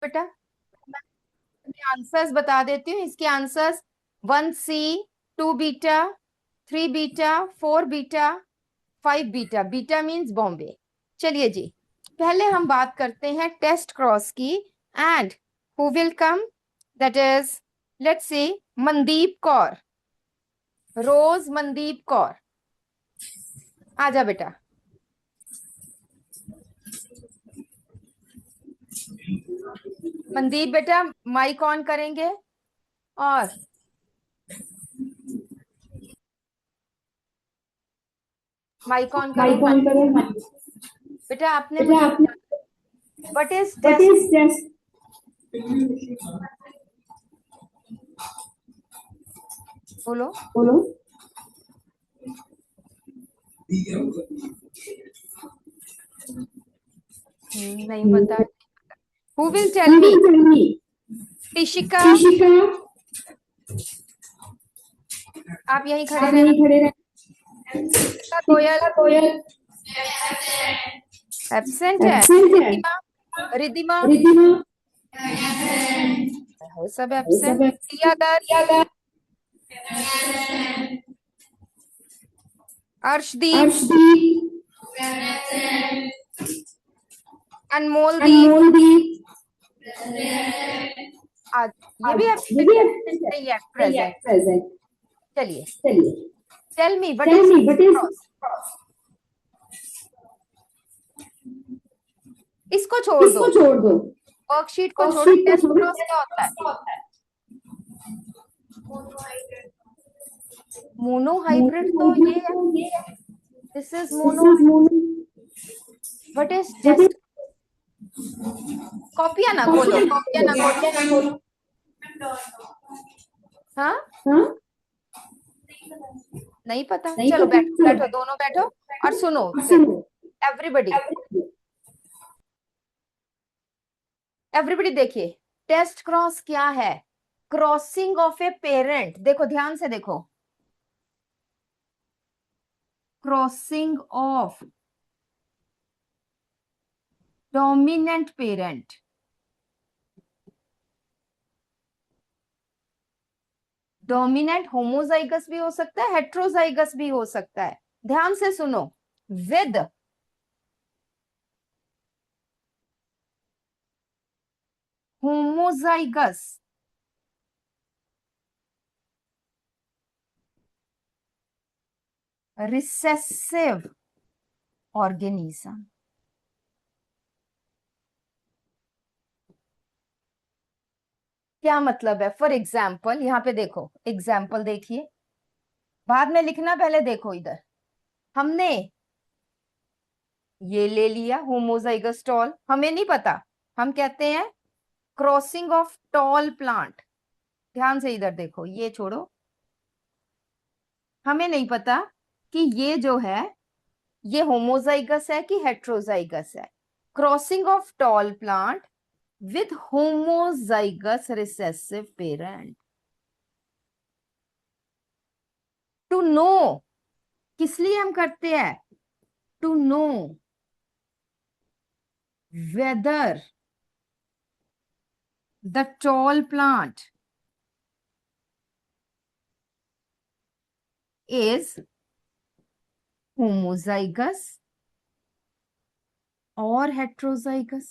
बेटा मैं आंसर्स बता देती हूँ इसके answers. 1C, 2 beta, 3 beta, 4 beta, 5 beta. Beta means Bombay. चलिए जी, पहले हम बात करते हैं टेस्ट क्रॉस की। And who will come? That is, let's see, Mandeep Kaur. रोज मनदीप कौर, आजा बेटा। मनदीप बेटा माइक ऑन करेंगे और माइक ऑन करो। माइक ऑन करो। बेटा आपने बेटा मुझे आपने what is what test? Is test? बोलो। बोलो। नहीं पता। Who will tell who me? Will tell me? Tishika, Rishika. आप यहीं खड़े आप रहना। यहीं खड़े रहे। टिशिका गोयल कोयल एब्सेंट है। एब्सेंट है। रिदिमा, रिदिमा रिधिमा है, सब ये एब्सेंट। सब है। सियादर, क्या? अर्शदीप, अर्शदीप, अनमोलदीप। अनमोलदीप। आज ये आज भी ये एब्सेंट भी है। एब्सेंट है। नहीं है, नहीं है प्रेजेंट। प्रेजेंट। चलिए, चलिए। Tell me what tell is me what is cross? Cross? इसको छोड़ दो, इसको छोड़ दो। वर्कशीट को छोड़ो। वर्कशीट को टेस्ट छोड़ो। क्रॉस टेस्ट क्या होता है? क्रॉस क्या होता है? मोनोहाइब्रिड तो ये मोनोहाइब्रिड है। तो ये है। This is this mono. Is mono. What is what is test? कॉपिया ना खोलो, कॉपिया ना खोलो। कॉपी? हाँ, हाँ। नहीं पता। नहीं चलो पता। बैठो चलो बैठो, दोनों बैठो और सुनो और फिर। सुनो। एवरीबडी, एवरीबडी देखिए, टेस्ट क्रॉस क्या है? Crossing of a parent. देखो ध्यान से देखो, crossing of dominant parent. Dominant homozygous भी हो सकता है, हेट्रोजाइगस भी हो सकता है। ध्यान से सुनो। With homozygous recessive organism. क्या मतलब है? फॉर एग्जाम्पल, यहाँ पे देखो, एग्जाम्पल देखिए, बाद में लिखना, पहले देखो इधर। हमने ये ले लिया होमोजाइगस टॉल, हमें नहीं पता, हम कहते हैं क्रॉसिंग ऑफ टॉल प्लांट। ध्यान से इधर देखो, ये छोड़ो, हमें नहीं पता कि ये जो है ये होमोजाइगस है कि हेट्रोजाइगस है। Crossing of tall plant with homozygous recessive parent. To know, किस लिए हम करते हैं? To know whether the tall plant is homozygous or heterozygous.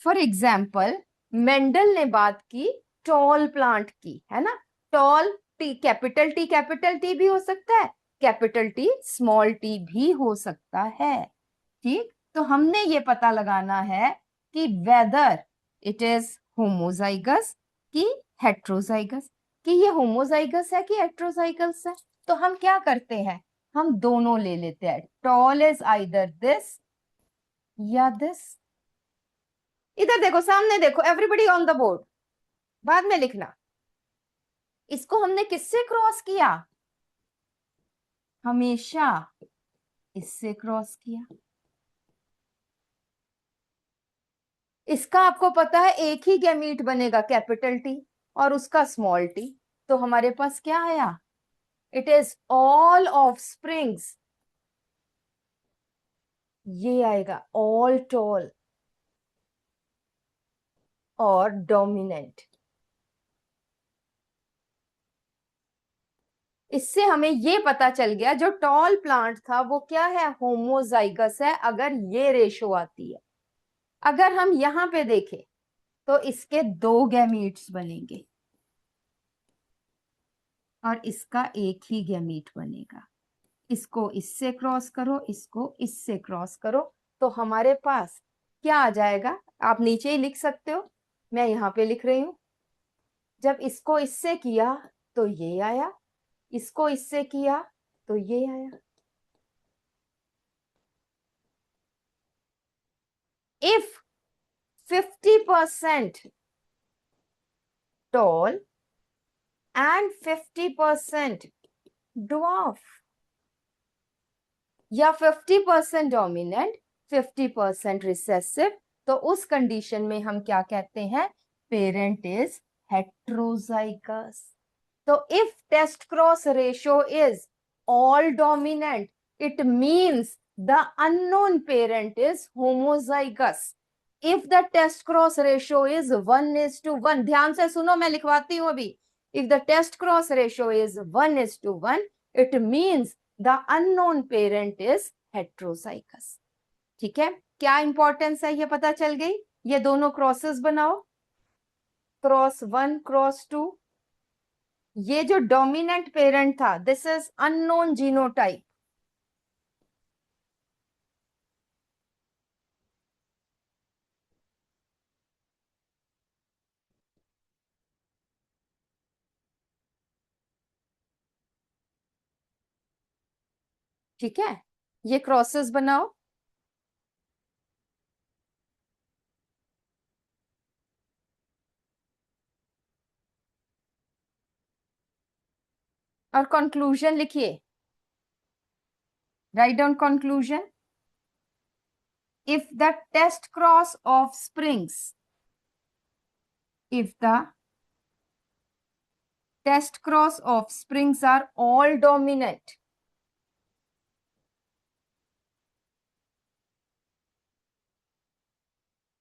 For example, Mendel ने बात की टॉल प्लांट की, है ना? टॉल टी, कैपिटल टी भी हो सकता है, कैपिटल टी स्मॉल टी भी हो सकता है। ठीक, तो हमने ये पता लगाना है कि वेदर इट इज होमोजाइगस कि हेट्रोजाइगस, कि ये होमोजाइगस है कि हेट्रोजाइगस है। तो हम क्या करते हैं, हम दोनों ले लेते हैं। टॉल इज आइदर दिस या दिस। इधर देखो, सामने देखो, एवरीबडी ऑन द बोर्ड, बाद में लिखना। इसको हमने किससे क्रॉस किया? हमेशा इससे क्रॉस किया। इसका आपको पता है एक ही गैमीट बनेगा, कैपिटल टी, और उसका स्मॉल टी। तो हमारे पास क्या आया? It is all of springs ये आएगा ऑल टॉल और डोमिनेंट। इससे हमें ये पता चल गया जो टॉल प्लांट था वो क्या है, होमोजाइगस है, अगर ये रेशो आती है। अगर हम यहां पे देखें तो इसके 2 गैमीट्स बनेंगे और इसका एक ही गैमीट बनेगा। इसको इससे क्रॉस करो, इसको इससे क्रॉस करो, तो हमारे पास क्या आ जाएगा, आप नीचे ही लिख सकते हो, मैं यहां पे लिख रही हूं। जब इसको इससे किया तो ये आया, इसको इससे किया तो ये आया। इफ 50% tall and 50% dwarf, या 50% डोमिनेंट 50% रिसेसिव, तो उस कंडीशन में हम क्या कहते हैं, पेरेंट इज हेट्रोजाइगस। तो if test cross ratio is all dominant, it means the unknown parent is homozygous. If the test cross ratio is 1:1, ध्यान से सुनो, मैं लिखवाती हूं अभी। If the test cross ratio is 1:1, it means the unknown parent is heterozygous. ठीक है, क्या इंपॉर्टेंस है ये पता चल गई। ये दोनों क्रॉसेस बनाओ, क्रॉस 1 क्रॉस 2। ये जो डोमिनेंट पेरेंट था, दिस इज अननोन जीनोटाइप। ठीक है, ये क्रॉसेस बनाओ। और कंक्लूजन लिखिए, write down conclusion. If the test cross of springs, if the test cross of springs are all dominant,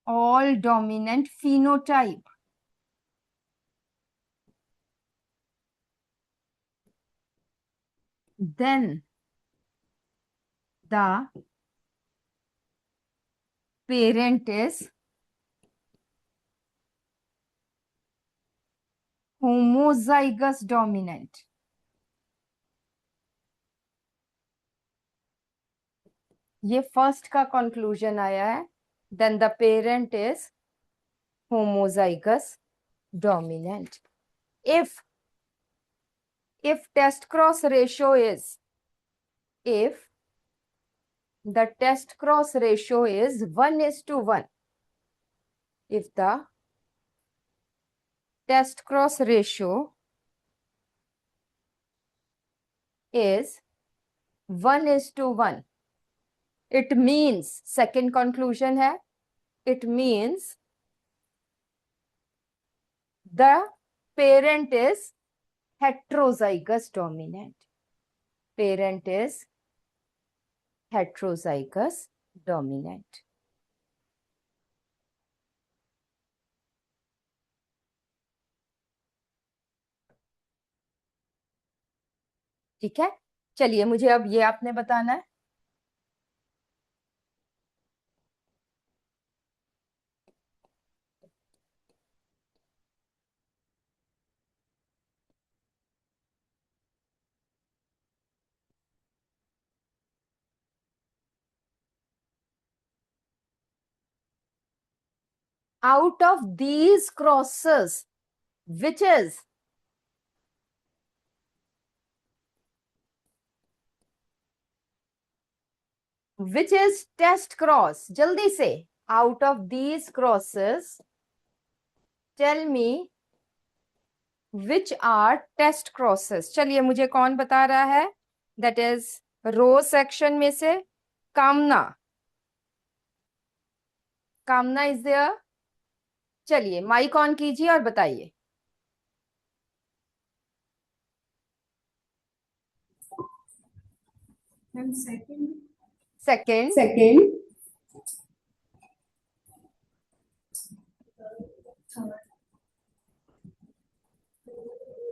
all dominant phenotype, then the parent is homozygous dominant. ये first का conclusion आया है, then the parent is homozygous dominant. If test cross ratio is, if the test cross ratio is 1:1, if the test cross ratio is 1:1, it means, second conclusion है, it means the parent is heterozygous dominant. Parent is heterozygous dominant. ठीक है, चलिए मुझे अब ये आपने बताना है। Out of these crosses, which is test cross, जल्दी से, out of these crosses tell me which are test crosses. चलिए मुझे कौन बता रहा है, that is रो सेक्शन में से कामना, कामना इज देयर। चलिए माइक ऑन कीजिए और बताइए। मैम सेकंड सेकंड, सेकंड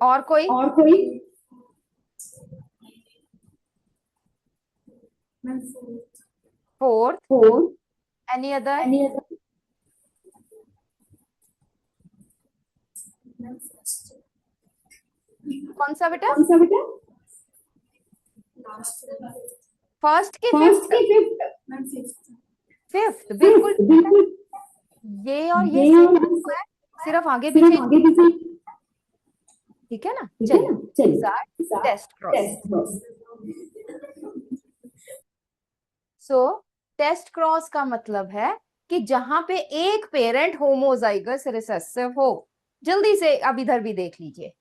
और कोई? और कोई? Fourth? Four? Any other? Any other? कौन सा बेटा? कौन सा बेटा? फर्स्ट की फर्स्ट फिफ्थ? की फिफ्थ? फिफ्थ बिल्कुल फिफ्थ ठीक है। बिल्कुल। ये और ये ये सेम और ये है, सिर्फ आगे पीछे। सिर्फ आगे पीछे। ठीक है ना? ठीक है चलिए, ना? these are चलिए test cross. Test cross. So test cross का मतलब है कि जहां पे एक पेरेंट होमोजाइगस रिसेसिव हो। जल्दी से अब इधर भी देख लीजिए।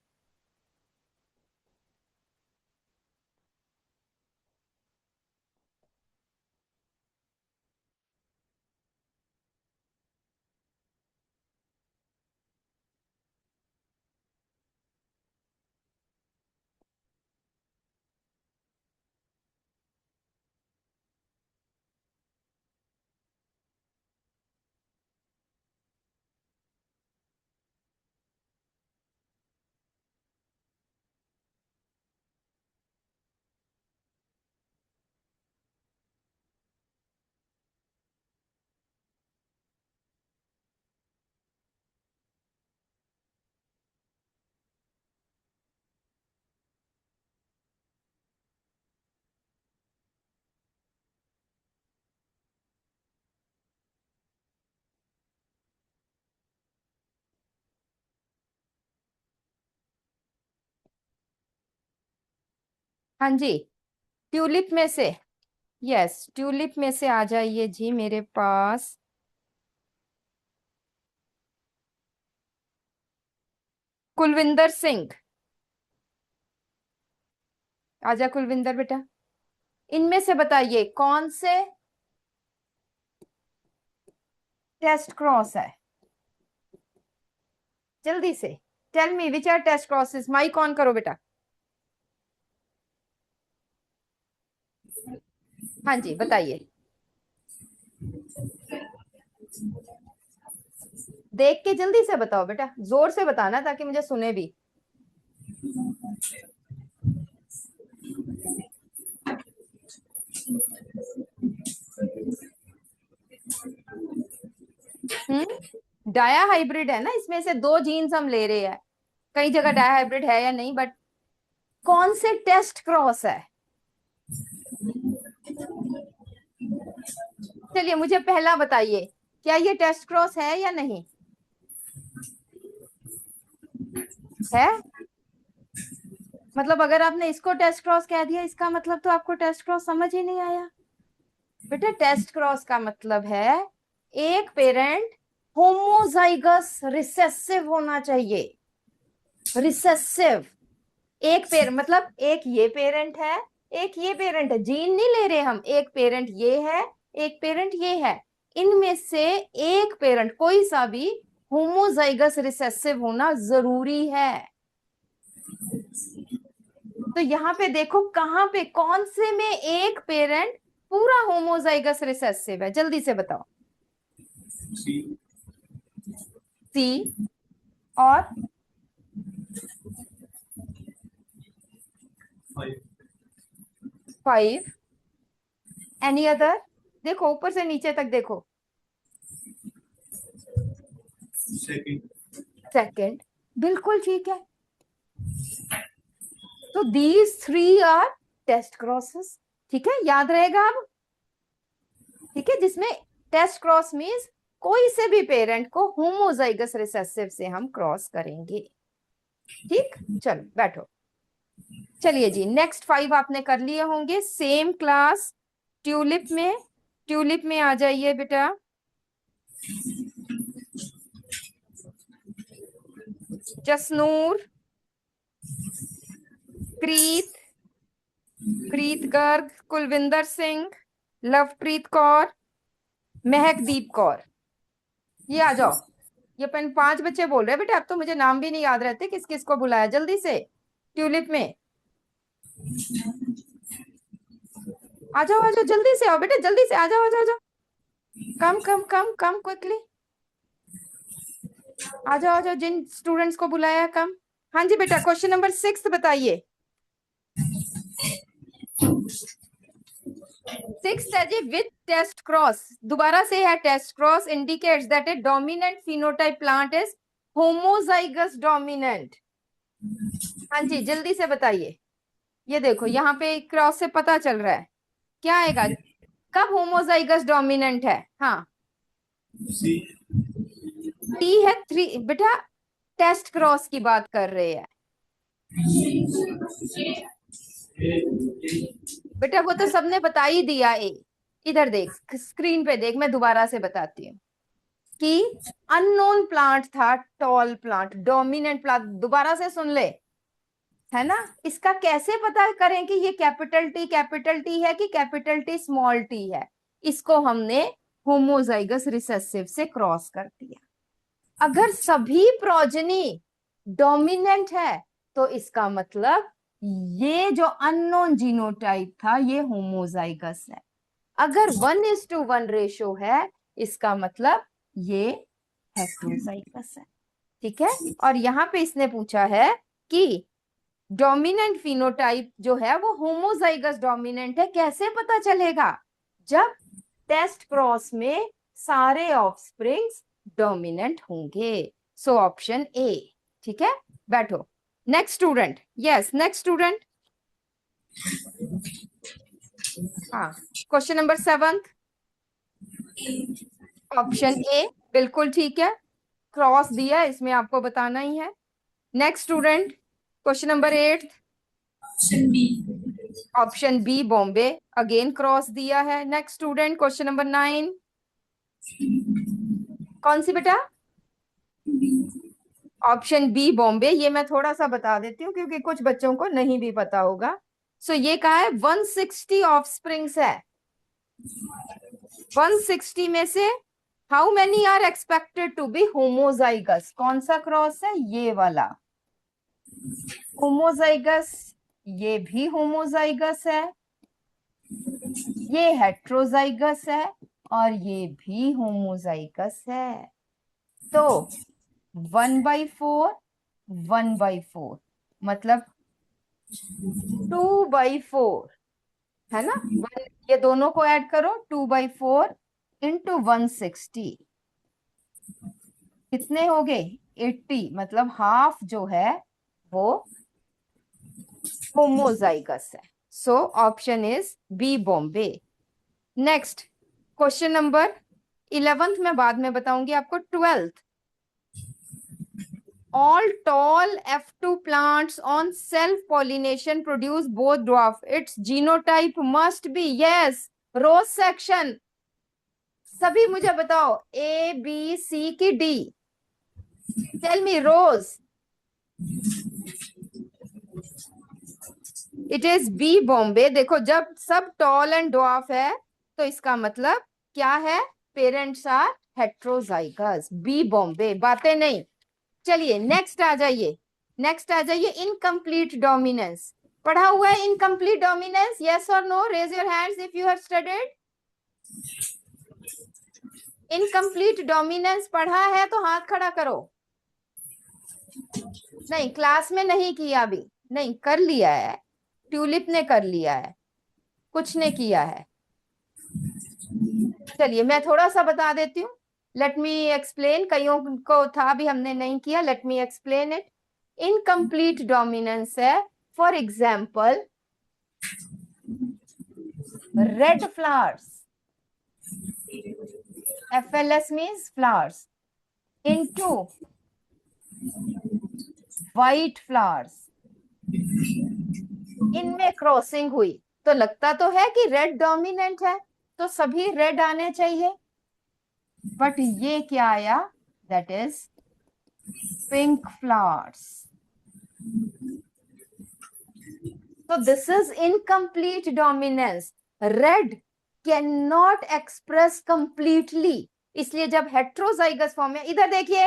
हाँ जी, ट्यूलिप में से, यस ट्यूलिप में से आ जाइए जी मेरे पास। कुलविंदर सिंह, आजा कुलविंदर बेटा। इनमें से बताइए कौन से टेस्ट क्रॉस है, जल्दी से। Tell me which are test crosses. Mic on करो बेटा। हाँ जी बताइए, देख के जल्दी से बताओ बेटा, जोर से बताना ताकि मुझे सुने भी। डाया हाइब्रिड है ना, इसमें से दो जीन्स हम ले रहे हैं। कई जगह डाया हाइब्रिड है या नहीं, बट कौन से टेस्ट क्रॉस है? चलिए मुझे पहला बताइए, क्या ये टेस्ट क्रॉस है या नहीं है? मतलब अगर आपने इसको टेस्ट क्रॉस कह दिया, इसका मतलब तो आपको टेस्ट क्रॉस समझ ही नहीं आया। बेटा टेस्ट क्रॉस का मतलब है एक पेरेंट होमोजाइगस रिसेसिव होना चाहिए। रिसेसिव, एक पेरेंट मतलब एक ये पेरेंट है, एक ये पेरेंट है, जीन नहीं ले रहे हम, एक पेरेंट ये है, एक पेरेंट ये है, इनमें से एक पेरेंट कोई सा भी होमोजाइगस रिसेसिव होना जरूरी है। तो यहाँ पे देखो कहाँ पे कौन से में एक पेरेंट पूरा होमोजाइगस रिसेसिव है, जल्दी से बताओ। सी और 5? Any other? देखो ऊपर से नीचे तक देखो। सेकंड बिल्कुल ठीक है। तो these three are test crosses. ठीक है, याद रहेगा अब। ठीक है, जिसमें टेस्ट क्रॉस मीन्स कोई से भी पेरेंट को होमोजाइगस रिसेसिव से हम क्रॉस करेंगे। ठीक, चलो बैठो। चलिए जी, नेक्स्ट 5 आपने कर लिए होंगे। सेम क्लास ट्यूलिप में, ट्यूलिप में आ जाइए बेटा। जसनूर, प्रीत, प्रीत गर्ग, कुलविंदर सिंह, लवप्रीत कौर, महकदीप कौर, ये आ जाओ। ये 5 बच्चे बोल रहे हैं बेटा, अब तो मुझे नाम भी नहीं याद रहते किस किस को बुलाया। जल्दी से ट्यूलिप में आ जाओ, जल्दी से आओ बेटा, जल्दी से आ जाओ, आ जाओ। कम कम कम कम क्विकली आ जाओ, जिन स्टूडेंट्स को बुलाया कम। हाँ जी बेटा, क्वेश्चन नंबर 6 बताइए। 6 है जी, विथ टेस्ट क्रॉस, दोबारा से है, test cross indicates that a dominant phenotype plant is homozygous dominant. हाँ जी जल्दी से बताइए। ये देखो यहाँ पे क्रॉस से पता चल रहा है, क्या आएगा, कब होमोजाइगस डोमिनेंट है? हाँ टी है 3 बेटा, टेस्ट क्रॉस की बात कर रहे हैं बेटा, वो तो सबने बता ही दिया। इधर देख, स्क्रीन पे देख, मैं दोबारा से बताती हूँ कि अननोन प्लांट था, टॉल प्लांट, डोमिनेंट प्लांट, दोबारा से सुन ले, है ना। इसका कैसे पता करें कि ये कैपिटल टी है कि कैपिटल टी स्मॉल टी है? इसको हमने होमोजाइगस रिसेसिव से क्रॉस कर दिया। अगर सभी प्रोजेनी डोमिनेंट है तो इसका मतलब ये जो अननोन जीनोटाइप था ये होमोजाइगस है। अगर 1:1 रेशो है, इसका मतलब ये हेट्रोजाइगस है। ठीक है, और यहाँ पे इसने पूछा है कि डोमिनेंट फिनोटाइप जो है वो होमोजाइगस डोमिनेंट है, कैसे पता चलेगा? जब टेस्ट क्रॉस में सारे ऑफस्प्रिंग्स डोमिनेंट होंगे। So option A. ठीक है, बैठो। Next student, yes next student. हाँ, क्वेश्चन नंबर 7, ऑप्शन ए बिल्कुल ठीक है, क्रॉस दिया है, इसमें आपको बताना ही है। Next student, question number 8, option B Bombay, again cross दिया है। नेक्स्ट स्टूडेंट, क्वेश्चन नंबर 9, कौन सी बेटा? Option B Bombay. ये मैं थोड़ा सा बता देती हूँ क्योंकि कुछ बच्चों को नहीं भी पता होगा। सो ये कहा है 160 ऑफस्प्रिंग्स है, 160 में से how many are expected to be homozygous? कौन सा क्रॉस है? ये वाला होमोजाइगस, ये भी होमोजाइगस है, ये हेट्रोजाइगस है, और ये भी होमोजाइगस है। तो 1/4 1/4 मतलब 2/4 है ना। ये दोनों को ऐड करो, 2/4 इंटू 160 कितने हो गए? 80, मतलब हाफ जो है वो होमोजाइगस है। So option is B Bombay. Next question number 11th में बाद में बताऊंगी आपको। 12th, all tall F2 plants on self pollination produce both dwarf, its genotype must be, yes, rose section। सभी मुझे बताओ, ए बी सी की D? Tell me Rose. It is B Bombay. देखो जब सब टॉल एंड ड्वार्फ है तो इसका मतलब क्या है? Parents are heterozygous, B Bombay, बातें नहीं। चलिए नेक्स्ट आ जाइए, नेक्स्ट आ जाइए। इनकम्प्लीट डोमिनेंस पढ़ा हुआ है? इनकम्प्लीट डोमिनेंस, यस और no? Raise your hands if you have studied. Incomplete dominance पढ़ा है तो हाथ खड़ा करो। नहीं, क्लास में नहीं किया अभी, नहीं कर लिया है, ट्यूलिप ने कर लिया है, कुछ ने किया है। चलिए मैं थोड़ा सा बता देती हूँ, लेट मी एक्सप्लेन। कईयों को था भी हमने नहीं किया, let me explain it. Incomplete dominance है, for example red flowers, FLS means flowers, into white flowers, इनमें क्रॉसिंग हुई तो लगता तो है कि रेड डोमिनेंट है, तो सभी रेड आने चाहिए, बट ये क्या आया? That is pink flowers. तो this is incomplete dominance, red can not express completely, इसलिए जब हेट्रोजाइगस फॉर्म में, इधर देखिए,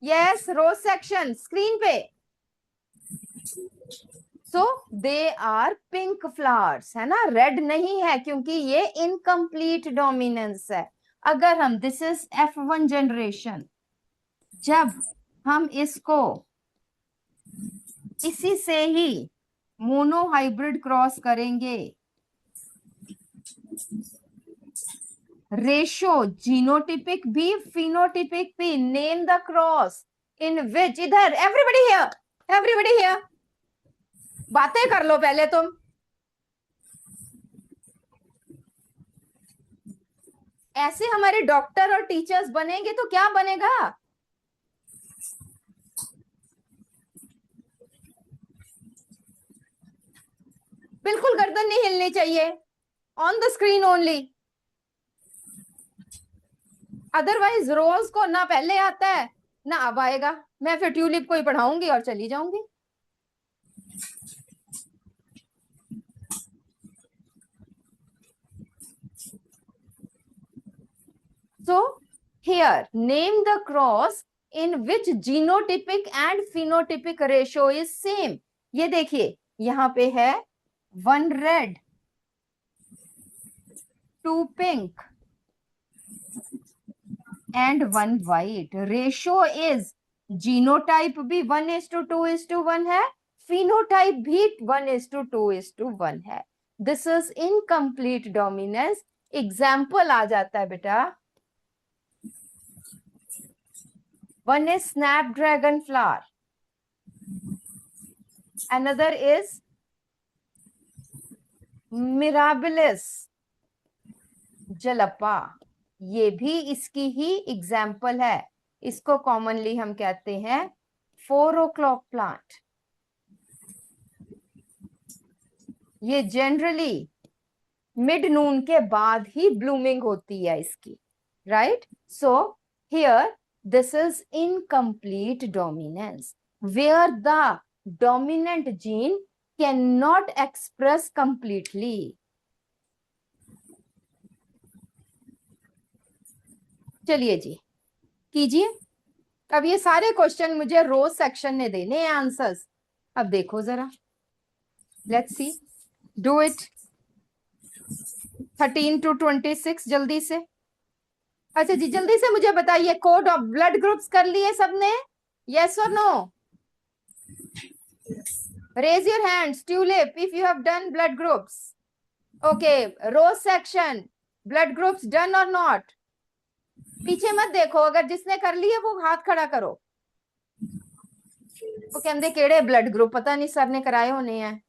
यस रोज सेक्शन स्क्रीन पे, सो दे आर पिंक फ्लावर्स, है ना, रेड नहीं है क्योंकि ये इनकम्प्लीट डोमिनेंस है। अगर हम, दिस इज F1 जनरेशन, जब हम इसको इसी से ही मोनोहाइब्रिड क्रॉस करेंगे। रेशो जीनोटिपिक भी फिनोटिपिक भी, नेम द क्रॉस इन विच, इधर एवरीबडी हियर, एवरीबडी हियर, बातें कर लो पहले तुम। ऐसे हमारे डॉक्टर और टीचर्स बनेंगे तो क्या बनेगा? बिल्कुल गर्दन नहीं हिलनी चाहिए, on the screen only. Otherwise रोज को ना पहले आता है ना अब आएगा, मैं फिर ट्यूलिप को ही पढ़ाऊंगी और चली जाऊंगी। So here name the cross in which genotypic and phenotypic ratio is same। ये देखिए यहां पे है 1 red 2 pink and 1 white। Ratio is genotype भी 1:2:1 है, फिनोटाइप भी 1:2:1 है। This is incomplete dominance. Example आ जाता है बेटा, one is snapdragon flower, another is mirabilis Jalpa, ये भी इसकी ही एग्जाम्पल है। इसको कॉमनली हम कहते हैं 4 o'clock प्लांट। ये जनरली मिड नून के बाद ही ब्लूमिंग होती है इसकी, right. So here this is incomplete dominance where the dominant gene can not express completely. चलिए जी कीजिए। अब ये सारे क्वेश्चन मुझे रोज सेक्शन ने देने हैं आंसर्स। अब देखो जरा, let's see, do it. 13 to 26 जल्दी से। अच्छा जी जल्दी से मुझे बताइए, कोड ऑफ ब्लड ग्रुप्स कर लिए सबने? यस और no? Raise your hands tulip if you have done blood groups. Okay, rose section blood groups done और नॉट? पीछे मत देखो, अगर जिसने कर लिए वो हाथ खड़ा करो। वो कहते केड़े ब्लड ग्रुप, पता नहीं सर ने कराए होने हैं,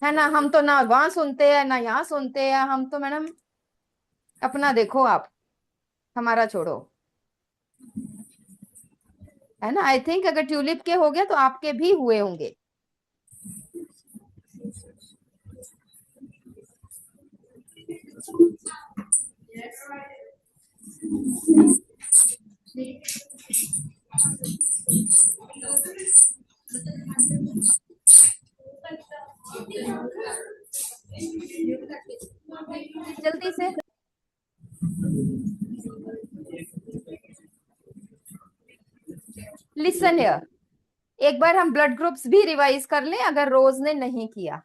है ना। हम तो ना वहां सुनते हैं ना यहाँ सुनते हैं, हम तो मैडम अपना देखो आप, हमारा छोड़ो, है ना। आई थिंक अगर ट्यूलिप के हो गए तो आपके भी हुए होंगे। जल्दी से लिसन हियर, एक बार हम ब्लड ग्रुप्स भी रिवाइज कर लें अगर रोज ने नहीं किया।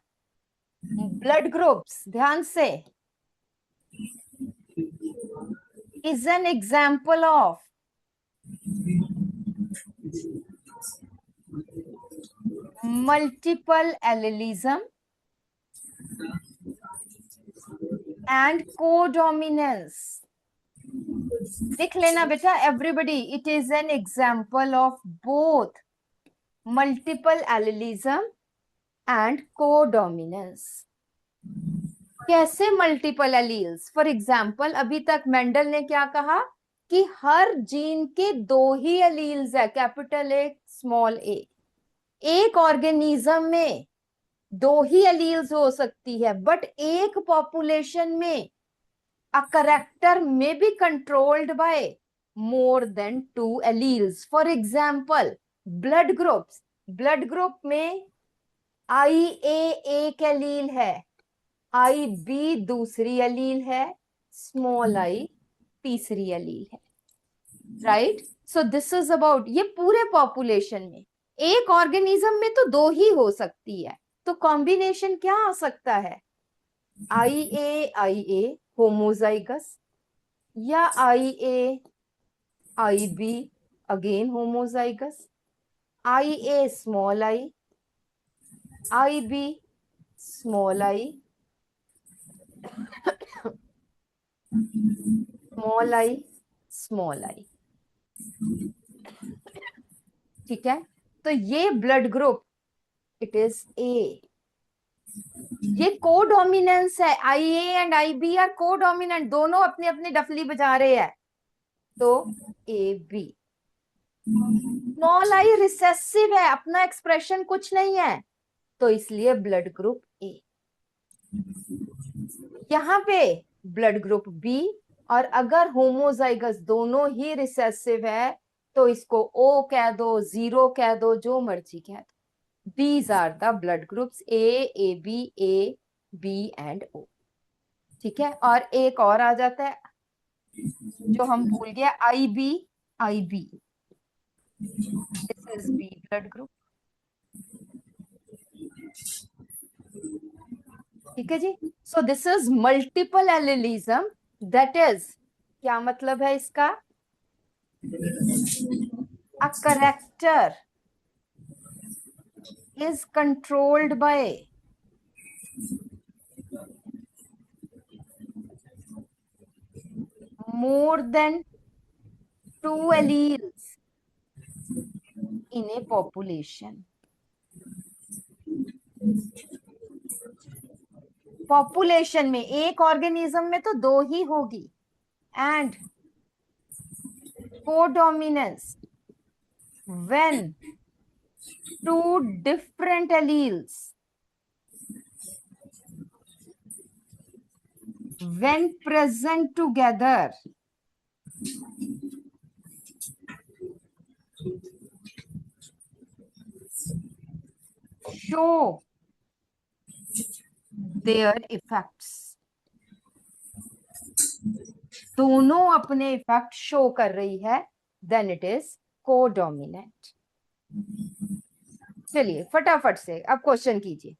ब्लड ग्रुप्स ध्यान से, is an example of multiple allelism and codominance। लिख लेना बेटा everybody, it is an example of both multiple allelism and codominance. कैसे मल्टीपल एलील्स? फॉर एग्जाम्पल अभी तक मेंडल ने क्या कहा कि हर जीन के 2 ही एलील्स है, कैपिटल ए स्मॉल ए। एक ऑर्गेनिज्म में 2 ही एलील्स हो सकती है, बट एक पॉपुलेशन में अ करेक्टर में be controlled by more than 2 alleles. For example blood groups, blood group में आई ए एक एलील है, आई बी दूसरी एलील है, स्मॉल आई तीसरी एलील है, right. So this is about ये पूरे पॉपुलेशन में। एक ऑर्गेनिज्म में तो 2 ही हो सकती है, तो कॉम्बिनेशन क्या आ सकता है? आई ए होमोजाइगस, या I B again homozygous, I A small i IB small i, small i, small i. ठीक है, तो ये blood group it is A. ये कोडोमिनेंस है, IA and IB are codominant, दोनों अपनी अपनी डफली बजा रहे हैं, तो AB। स्मॉल आई रिसेसिव है, अपना एक्सप्रेशन कुछ नहीं है, तो इसलिए ब्लड ग्रुप ए। यहाँ पे ब्लड ग्रुप बी, और अगर होमोजाइगस दोनों ही रिसेसिव है तो इसको O कह दो, 0 कह दो, जो मर्जी कह दो। These are the blood groups A, AB, A, B and O। ठीक है, और एक और आ जाता है जो हम भूल गए, IB, IB this is B blood group. ठीक है जी, so this is multiple allelism, that is, क्या मतलब है इसका, a character is controlled by more than 2 alleles in a population। Population में, एक ऑर्गेनिज्म में तो 2 ही होगी, and codominance when 2 different alleles when present together show their effects। दोनों अपने इफेक्ट शो कर रही है, देन इट इज कोडोमिनेंट। चलिए फटाफट से अब क्वेश्चन कीजिए।